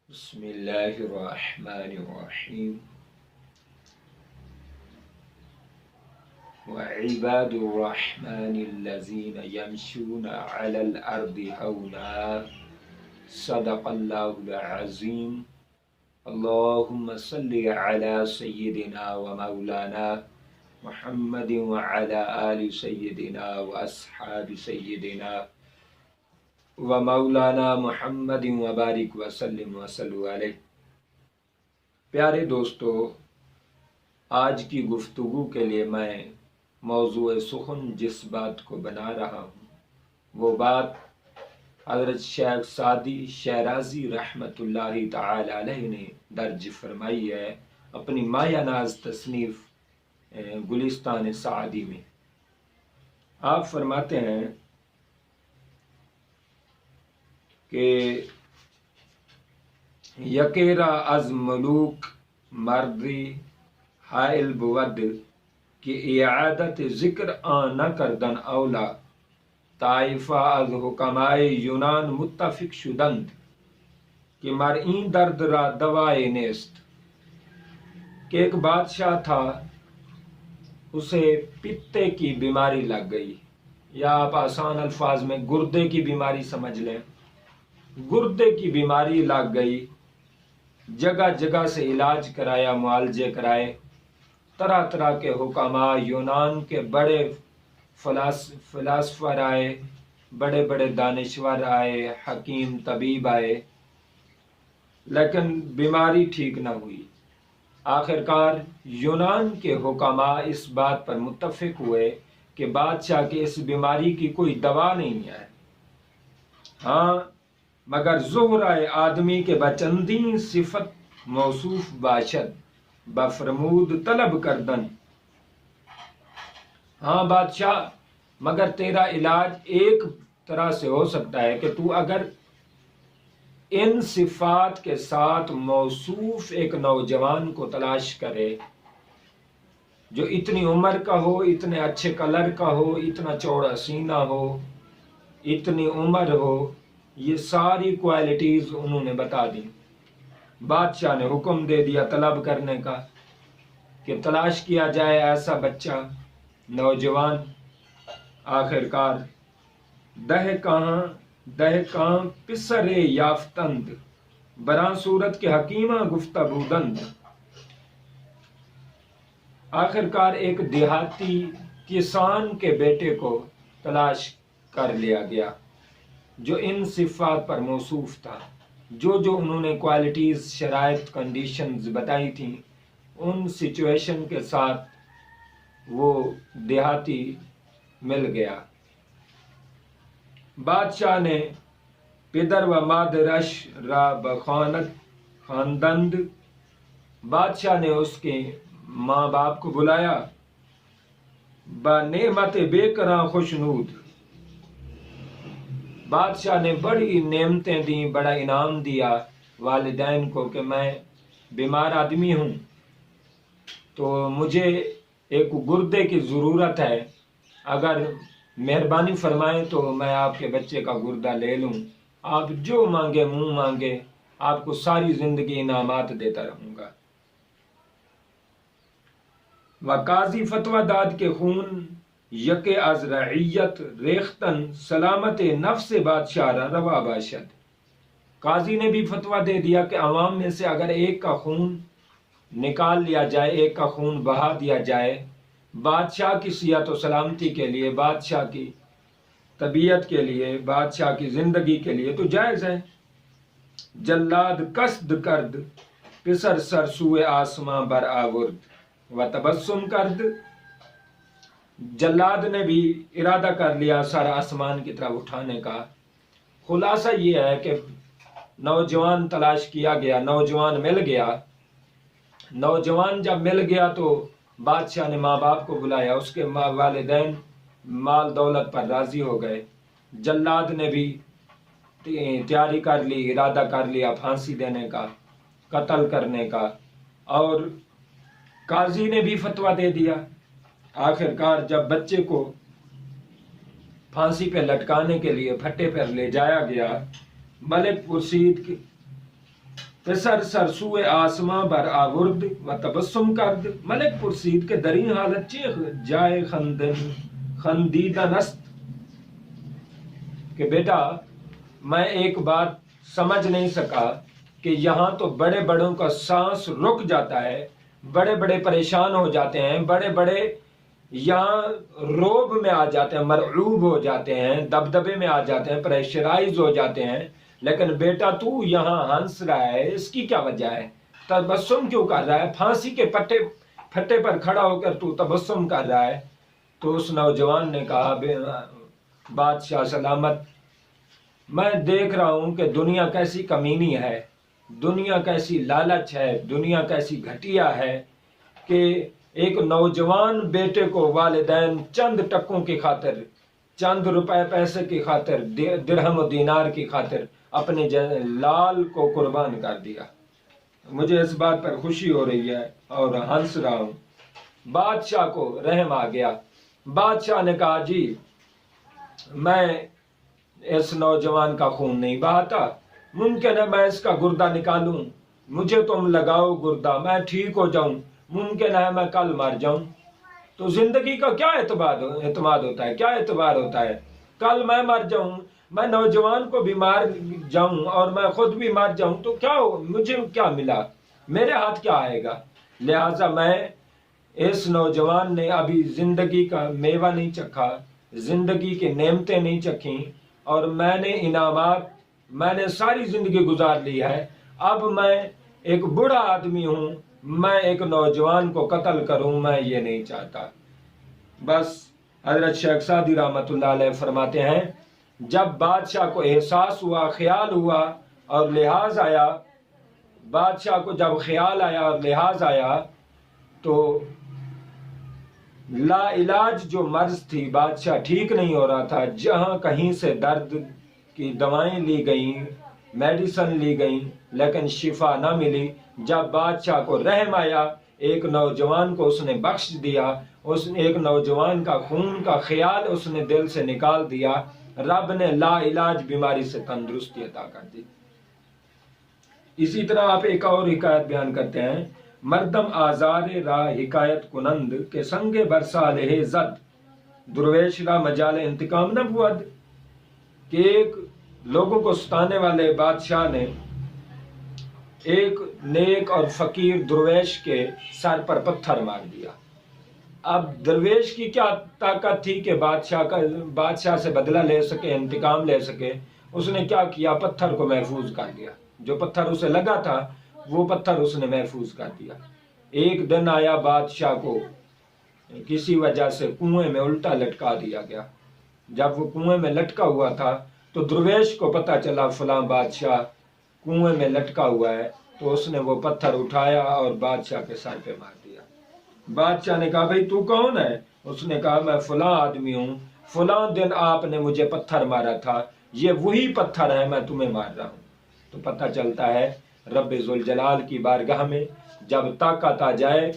بسم اللہ الرحمن الرحیم وعباد الرحمن الذین یمشون علی الارض ہونا صدق اللہ العظیم اللہم صلی علی سیدنا و مولانا محمد وعلی آل سیدنا و اصحاب سیدنا و مولانا محمد وبارک وسلم وصلو علیہ۔ پیارے دوستو، آج کی گفتگو کے لیے میں موضوع سخن جس بات کو بنا رہا ہوں وہ بات حضرت شیخ سعدی شیرازی رحمۃ اللہ تعالی علیہ نے درج فرمائی ہے اپنی مایہ ناز تصنیف گلستان سعدی میں۔ آپ فرماتے ہیں کہ یکیرا از ملوک مردی حائل بود کہ اعادت ذکر آن نہ کردن اولا، طائفہ از حکمائے یونان متفق شدند کہ مرئین درد را دوائے نیست۔ کہ ایک بادشاہ تھا، اسے پتے کی بیماری لگ گئی، یا آپ آسان الفاظ میں گردے کی بیماری سمجھ لیں۔ گردے کی بیماری لگ گئی، جگہ جگہ سے علاج کرایا، معالجے کرائے، طرح طرح کے حکماء یونان کے بڑے فلاسفر آئے، بڑے بڑے دانشور آئے، حکیم طبیب آئے، لیکن بیماری ٹھیک نہ ہوئی۔ آخرکار یونان کے حکماء اس بات پر متفق ہوئے کہ بادشاہ کی اس بیماری کی کوئی دوا نہیں ہے، ہاں مگر زہرائے آدمی کے بچندی صفت موصوف باشد بفرمود طلب کردن۔ ہاں بادشاہ، مگر تیرا علاج ایک طرح سے ہو سکتا ہے کہ تو اگر ان صفات کے ساتھ موصوف ایک نوجوان کو تلاش کرے جو اتنی عمر کا ہو، اتنے اچھے کلر کا ہو، اتنا چوڑا سینہ ہو، اتنی عمر ہو، یہ ساری کوالٹیز انہوں نے بتا دی۔ بادشاہ نے حکم دے دیا طلب کرنے کا کہ تلاش کیا جائے ایسا بچہ، نوجوان۔ آخرکار دہ کہاں پسر یافتند براں صورت کے حکیمہ گفتہ بودند۔ آخرکار ایک دیہاتی کسان کے بیٹے کو تلاش کر لیا گیا جو ان صفات پر موصوف تھا، جو انہوں نے کوالٹیز، شرائط، کنڈیشنز بتائی تھیں، ان سچویشن کے ساتھ وہ دیہاتی مل گیا۔ بادشاہ نے پدر و مادرش را بخواند خواندند، بادشاہ نے اس کے ماں باپ کو بلایا، با نعمت بے کراں خوشنود۔ بادشاہ نے بڑی نعمتیں دیں، بڑا انعام دیا والدین کو کہ میں بیمار آدمی ہوں تو مجھے ایک گردے کی ضرورت ہے، اگر مہربانی فرمائیں تو میں آپ کے بچے کا گردہ لے لوں، آپ جو مانگے منہ مانگے، آپ کو ساری زندگی انعامات دیتا رہوں گا۔ و قاضی فتویٰ داد کے خون یک از رعیت ریختن سلامت نفس بادشاہ را روا باشد۔ قاضی نے بھی فتویٰ دے دیا کہ عوام میں سے اگر ایک کا خون نکال لیا جائے، ایک کا خون بہا دیا جائے، بادشاہ کی صحت و سلامتی کے لیے، بادشاہ کی طبیعت کے لیے، بادشاہ کی زندگی کے لیے تو جائز ہے۔ جلاد قصد کرد پسر سر سوئے آسماں بر آورد و تبسم کرد۔ جلاد نے بھی ارادہ کر لیا سر آسمان کی طرف اٹھانے کا۔ خلاصہ یہ ہے کہ نوجوان تلاش کیا گیا، نوجوان مل گیا۔ نوجوان جب مل گیا تو بادشاہ نے ماں باپ کو بلایا، اس کے والدین مال دولت پر راضی ہو گئے۔ جلاد نے بھی تیاری کر لی، ارادہ کر لیا پھانسی دینے کا، قتل کرنے کا، اور قاضی نے بھی فتویٰ دے دیا۔ آخرکار جب بچے کو پھانسی پہ لٹکانے کے لیے پھٹے پر لے جایا گیا، ملک پرسید پسر سرسوئے آسماں بر آورد و تبسم کرد ملک پرسید کہ درین حالت چیخ جائے خندیدن است کہ بیٹا میں ایک بات سمجھ نہیں سکا کہ یہاں تو بڑے بڑوں کا سانس رک جاتا ہے، بڑے بڑے پریشان ہو جاتے ہیں، بڑے بڑے یہاں روب میں آ جاتے ہیں، مرعوب ہو جاتے ہیں، دبدبے میں آ جاتے ہیں، پریشرائز ہو جاتے ہیں، لیکن بیٹا تو یہاں ہنس رہا ہے، اس کی کیا وجہ ہے؟ تبسم کیوں کر رہا ہے؟ پھانسی کے پھٹے پر کھڑا ہو کر تو تبسم کر رہا ہے؟ تو اس نوجوان نے کہا بادشاہ سلامت، میں دیکھ رہا ہوں کہ دنیا کیسی کمینی ہے، دنیا کیسی لالچ ہے، دنیا کیسی گھٹیا ہے کہ ایک نوجوان بیٹے کو والدین چند ٹکوں کی خاطر، چند روپے پیسے کی خاطر، درہم و دینار کی خاطر اپنے لال کو قربان کر دیا۔ مجھے اس بات پر خوشی ہو رہی ہے اور ہنس رہا ہوں۔ بادشاہ کو رحم آ گیا۔ بادشاہ نے کہا جی میں اس نوجوان کا خون نہیں بہاتا، ممکن ہے میں اس کا گردہ نکالوں، مجھے تم لگاؤ گردہ، میں ٹھیک ہو جاؤں، ممکن ہے میں کل مر جاؤں۔ تو زندگی کا کیا اعتماد ہوتا ہے، کیا اعتبار ہوتا ہے؟ کل میں مر جاؤں، میں نوجوان کو بھی مار جاؤں اور میں خود بھی مر جاؤں تو کیا ہو، مجھے کیا ملا، میرے ہاتھ کیا آئے گا؟ لہٰذا میں اس نوجوان نے ابھی زندگی کا میوہ نہیں چکھا، زندگی کی نعمتیں نہیں چکھیں، اور میں نے انعامات، میں نے ساری زندگی گزار لی ہے، اب میں ایک بوڑھا آدمی ہوں، میں ایک نوجوان کو قتل کروں، میں یہ نہیں چاہتا۔ بس حضرت شیخ سعدی رحمۃ اللہ علیہ فرماتے ہیں جب بادشاہ کو احساس ہوا، خیال ہوا اور لحاظ آیا، بادشاہ کو جب خیال آیا اور لحاظ آیا تو لا علاج جو مرض تھی، بادشاہ ٹھیک نہیں ہو رہا تھا، جہاں کہیں سے درد کی دوائیں لی گئیں، میڈیسن لی گئیں، لیکن شفا نہ ملی۔ جب بادشاہ کو رحم آیا، ایک نوجوان کو اس نے بخش دیا، اس نے ایک نوجوان کا خون کا خیال اس نے دل سے نکال دیا، رب نے لا علاج بیماری سے تندرستی عطا کر دی۔ اسی طرح آپ ایک اور حکایت بیان کرتے ہیں، مردم آزار را حکایت کنند کے سنگ برسالہ زد درویش را مجال انتقام نہ بود، کہ ایک لوگوں کو ستانے والے بادشاہ نے ایک نیک اور فقیر درویش کے سر پر پتھر مار دیا۔ اب درویش کی کیا طاقت تھی کہ بادشاہ سے بدلہ لے سکے، انتقام لے سکے؟ اس نے کیا کیا؟ پتھر کو محفوظ کر دیا، جو پتھر اسے لگا تھا وہ پتھر اس نے محفوظ کر دیا۔ ایک دن آیا بادشاہ کو کسی وجہ سے کنویں میں الٹا لٹکا دیا گیا۔ جب وہ کنویں میں لٹکا ہوا تھا تو درویش کو پتا چلا فلاں بادشاہ کنویں میں لٹکا ہوا ہے، تو اس نے وہ پتھر اٹھایا اور بادشاہ کے سر پہ مار دیا۔ بادشاہ نے کہا بھئی تو کون ہے؟ اس نے کہا میں فلاں آدمی ہوں، فلاں دن آپ نے مجھے پتھر مارا تھا، یہ وہی پتھر ہے، میں تمہیں مار رہا ہوں۔ تو پتہ چلتا ہے رب ذوالجلال کی بارگاہ میں جب طاقت آ جائے،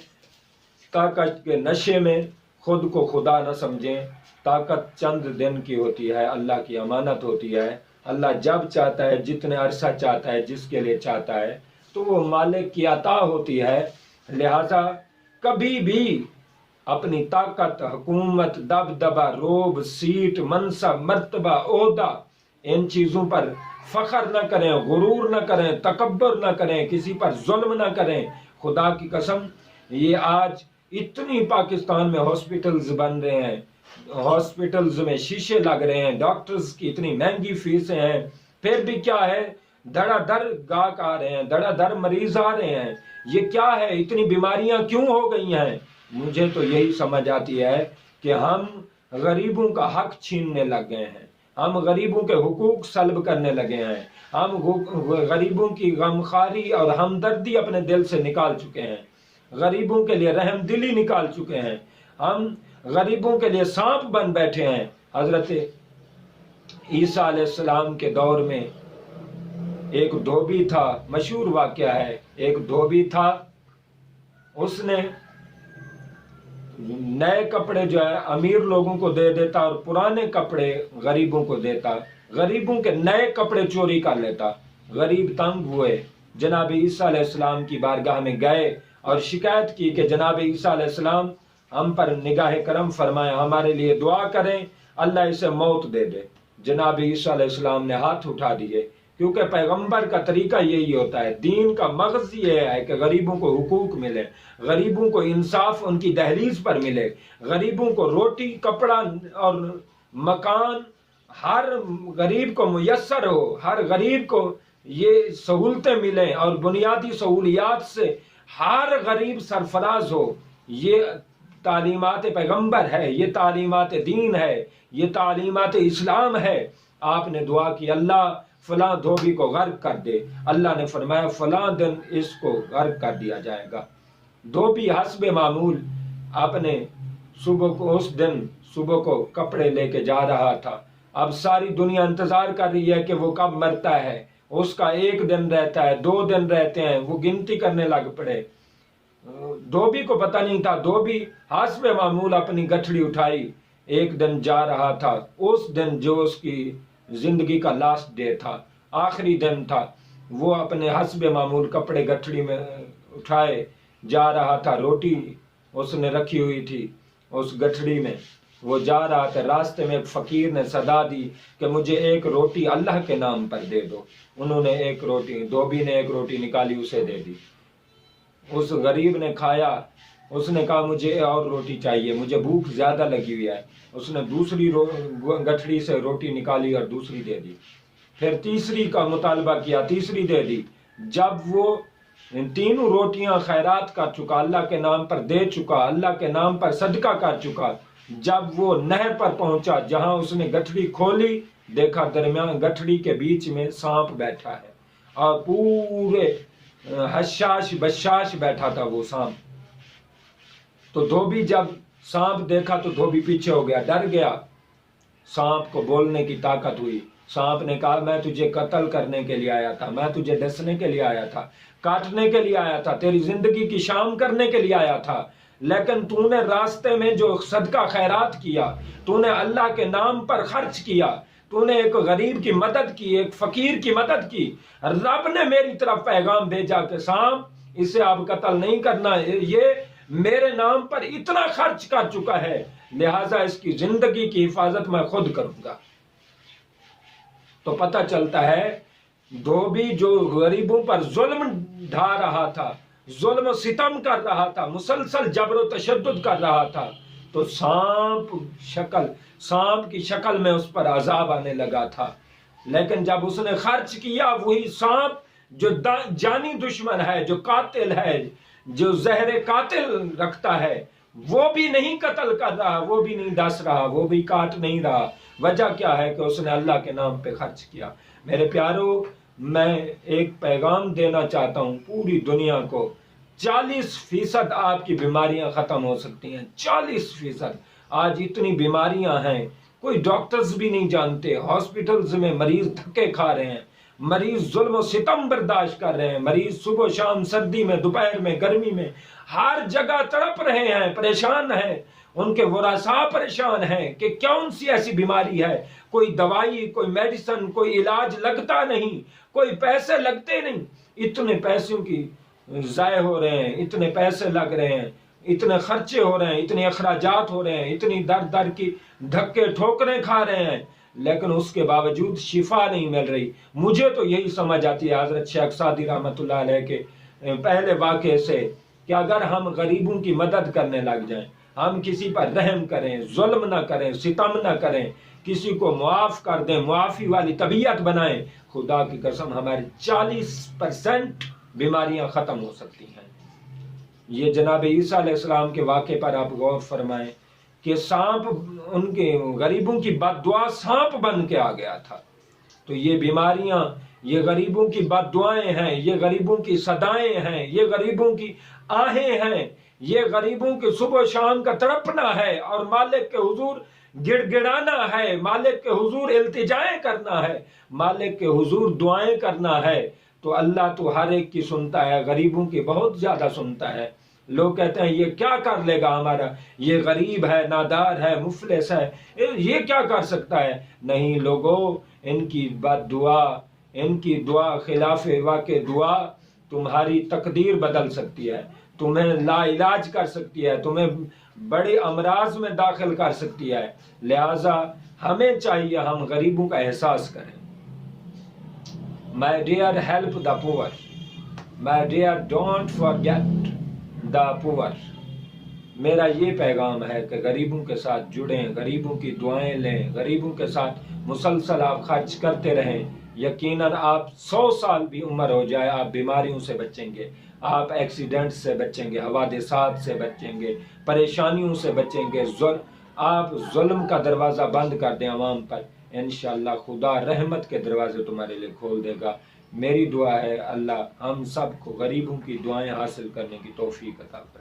طاقت کے نشے میں خود کو خدا نہ سمجھیں۔ طاقت چند دن کی ہوتی ہے، اللہ کی امانت ہوتی ہے۔ اللہ جب چاہتا ہے، جتنے عرصہ چاہتا ہے، جس کے لیے چاہتا ہے، تو وہ مالک کی عطا ہوتی ہے۔ لہذا کبھی بھی اپنی طاقت، حکومت، دبدبہ، روب، سیٹ، منصب، مرتبہ، عہدہ، ان چیزوں پر فخر نہ کریں، غرور نہ کریں، تکبر نہ کریں، کسی پر ظلم نہ کریں۔ خدا کی قسم یہ آج اتنی پاکستان میں ہاسپٹلز بن رہے ہیں، ہاسپٹلز میں شیشے لگ رہے ہیں، ڈاکٹرز کی اتنی مہنگی فیسیں ہیں، پھر بھی کیا ہے، دھڑا دھڑ گاہک آ رہے ہیں، دھڑا دھڑ مریض آ رہے ہیں۔ یہ کیا ہے؟ اتنی بیماریاں کیوں ہو گئی ہیں؟ مجھے تو یہی سمجھ آتی ہے کہ ہم غریبوں کا حق چھیننے لگ گئے ہیں، ہم غریبوں کے حقوق سلب کرنے لگے ہیں، ہم غریبوں کی غمخواری اور ہمدردی اپنے دل سے نکال چکے ہیں، غریبوں کے لیے رحم دلی نکال چکے ہیں، ہم غریبوں کے لیے سانپ بن بیٹھے ہیں۔ حضرت عیسیٰ علیہ السلام کے دور میں ایک دھوبی تھا، مشہور واقعہ ہے، ایک دھوبی تھا، اس نے نئے کپڑے جو ہے امیر لوگوں کو دے دیتا اور پرانے کپڑے غریبوں کو دیتا، غریبوں کے نئے کپڑے چوری کر لیتا۔ غریب تنگ ہوئے، جناب عیسیٰ علیہ السلام کی بارگاہ میں گئے اور شکایت کی کہ جناب عیسیٰ علیہ السلام ہم پر نگاہ کرم فرمائیں، ہمارے لیے دعا کریں، اللہ اسے موت دے دے۔ جناب عیسیٰ علیہ السلام نے ہاتھ اٹھا دیے، کیونکہ پیغمبر کا طریقہ یہی ہوتا ہے، دین کا مغز یہ ہے کہ غریبوں کو حقوق ملے، غریبوں کو انصاف ان کی دہلیز پر ملے، غریبوں کو روٹی، کپڑا اور مکان ہر غریب کو میسر ہو، ہر غریب کو یہ سہولتیں ملیں اور بنیادی سہولیات سے ہر غریب سرفراز ہو۔ یہ تعلیمات پیغمبر ہے، یہ تعلیمات دین ہے، یہ تعلیمات اسلام ہے۔ آپ نے دعا کی اللہ فلاں دھوبی کو غرق کر دے، اللہ نے فرمایا فلاں دن اس کو غرق کر دیا جائے گا۔ دھوبی حسب معمول اپنے صبح کو، اس دن صبح کو کپڑے لے کے جا رہا تھا۔ اب ساری دنیا انتظار کر رہی ہے کہ وہ کب مرتا ہے، اس کا 1 دن رہتا ہے، 2 دن رہتے ہیں، وہ گنتی کرنے لگ پڑے۔ دھوبی کو پتہ نہیں تھا، دھوبی حسب معمول اپنی گٹھڑی اٹھائی، 1 دن جا رہا تھا، اس دن جو اس کی زندگی کا لاسٹ ڈے تھا، آخری دن تھا، وہ اپنے حسب معمول کپڑے گٹھڑی میں اٹھائے جا رہا تھا، روٹی اس نے رکھی ہوئی تھی اس گٹھڑی میں، وہ جا رہا تھا، راستے میں ایک فقیر نے صدا دی کہ مجھے 1 روٹی اللہ کے نام پر دے دو۔ انہوں نے 1 روٹی، دھوبی نے 1 روٹی نکالی، اسے دے دی۔ اس غریب نے کھایا، اس نے کہا مجھے اور روٹی چاہیے، مجھے بھوک زیادہ لگی ہوئی ہے۔ اس نے دوسری گٹھڑی سے روٹی نکالی اور دوسری دے دی، پھر تیسری کا مطالبہ کیا، تیسری دے دی۔ جب وہ تینوں روٹیاں خیرات کر چکا، اللہ کے نام پر دے چکا، اللہ کے نام پر صدقہ کر چکا، جب وہ نہر پر پہنچا جہاں اس نے گٹھڑی کھولی، دیکھا درمیان گٹھڑی کے بیچ میں سانپ بیٹھا ہے، اور پورے حشاش بشاش بیٹھا تھا وہ سانپ۔ تو دھوبی جب سانپ دیکھا تو دھوبی پیچھے ہو گیا، ڈر گیا۔ سانپ کو بولنے کی طاقت ہوئی، سانپ نے کہا میں تجھے قتل کرنے کے لیے آیا تھا، میں تجھے ڈسنے کے لیے آیا تھا، کاٹنے کے لیے آیا تھا، تیری زندگی کی شام کرنے کے لیے آیا تھا، لیکن تو نے راستے میں جو صدقہ خیرات کیا، تو نے اللہ کے نام پر خرچ کیا، تو نے ایک غریب کی مدد کی، ایک فقیر کی مدد کی، رب نے میری طرف پیغام بھیجا کہ سانپ اسے اب قتل نہیں کرنا، یہ میرے نام پر اتنا خرچ کر چکا ہے، لہٰذا اس کی زندگی کی حفاظت میں خود کروں گا۔ تو پتہ چلتا ہے دھوبی جو غریبوں پر ظلم ڈھا رہا تھا، ظلم و ستم کر رہا تھا، مسلسل جبر و تشدد کر رہا تھا، تو سانپ کی شکل میں اس پر عذاب آنے لگا تھا۔ لیکن جب اس نے خرچ کیا، وہی سانپ جو جانی دشمن ہے، جو قاتل ہے، جو زہر قاتل رکھتا ہے، وہ بھی نہیں قتل کر رہا، وہ بھی نہیں ڈس رہا، وہ بھی کاٹ نہیں رہا۔ وجہ کیا ہے کہ اس نے اللہ کے نام پہ خرچ کیا۔ میرے پیارو، میں ایک پیغام دینا چاہتا ہوں پوری دنیا کو، 40% آپ کی بیماریاں ختم ہو سکتی ہیں، 40%۔ آج اتنی بیماریاں ہیں، کوئی ڈاکٹرز بھی نہیں جانتے، ہاسپٹلز میں مریض دھکے کھا رہے ہیں، مریض ظلم و ستم برداشت کر رہے ہیں، مریض صبح شام سردی میں، دوپہر میں، گرمی میں، ہر جگہ تڑپ رہے ہیں، پریشان ہیں، ان کے ورثاء پریشان ہیں کہ کون سی ایسی بیماری ہے، کوئی دوائی، کوئی میڈیسن، کوئی علاج لگتا نہیں، کوئی پیسے لگتے نہیں، اتنے پیسوں کی ضائع ہو رہے ہیں، اتنے پیسے لگ رہے ہیں، اتنے خرچے ہو رہے ہیں، اتنے اخراجات ہو رہے ہیں، اتنی در کی دھکے ٹھوکریں کھا رہے ہیں، لیکن اس کے باوجود شفا نہیں مل رہی۔ مجھے تو یہی سمجھ آتی ہے حضرت شیخ سعدی رحمۃ اللہ علیہ کے پہلے واقعے سے کہ اگر ہم غریبوں کی مدد کرنے لگ جائیں، ہم کسی پر رحم کریں، ظلم نہ کریں، ستم نہ کریں، کسی کو معاف کر دیں، معافی والی طبیعت بنائیں، خدا کی قسم ہماری 40% بیماریاں ختم ہو سکتی ہیں۔ یہ جناب عیسیٰ علیہ السلام کے واقعے پر آپ غور فرمائیں کہ سانپ، ان کے غریبوں کی بد دعا سانپ بن کے آ گیا تھا۔ تو یہ بیماریاں، یہ غریبوں کی بد دعائیں ہیں، یہ غریبوں کی صدائیں ہیں، یہ غریبوں کی آہیں ہیں، یہ غریبوں کے صبح شام کا تڑپنا ہے اور مالک کے حضور گڑ گڑانا ہے، مالک کے حضور التجائیں کرنا ہے، مالک کے حضور دعائیں کرنا ہے۔ تو اللہ تو ہر ایک کی سنتا ہے، غریبوں کی بہت زیادہ سنتا ہے۔ لوگ کہتے ہیں یہ کیا کر لے گا ہمارا، یہ غریب ہے، نادار ہے، مفلس ہے، یہ کیا کر سکتا ہے؟ نہیں لوگو، ان کی بد دعا، ان کی دعا خلاف واقع دعا تمہاری تقدیر بدل سکتی ہے، تمہیں لا علاج کر سکتی ہے، تمہیں بڑے امراض میں داخل کر سکتی ہے۔ لہٰذا ہمیں چاہیے ہم غریبوں کا احساس کریں۔ My dear, help the poor. My dear, don't forget the poor. میرا یہ پیغام ہے کہ غریبوں کے ساتھ جڑیں، غریبوں کی دعائیں لیں، غریبوں کے ساتھ مسلسل آپ خرچ کرتے رہیں۔ یقیناً آپ 100 سال بھی عمر ہو جائے، آپ بیماریوں سے بچیں گے، آپ ایکسیڈنٹ سے بچیں گے، حوادثات سے بچیں گے، پریشانیوں سے بچیں گے۔ آپ ظلم کا دروازہ بند کر دیں عوام پر، انشاءاللہ خدا رحمت کے دروازے تمہارے لیے کھول دے گا۔ میری دعا ہے اللہ ہم سب کو غریبوں کی دعائیں حاصل کرنے کی توفیق عطا فرمائے۔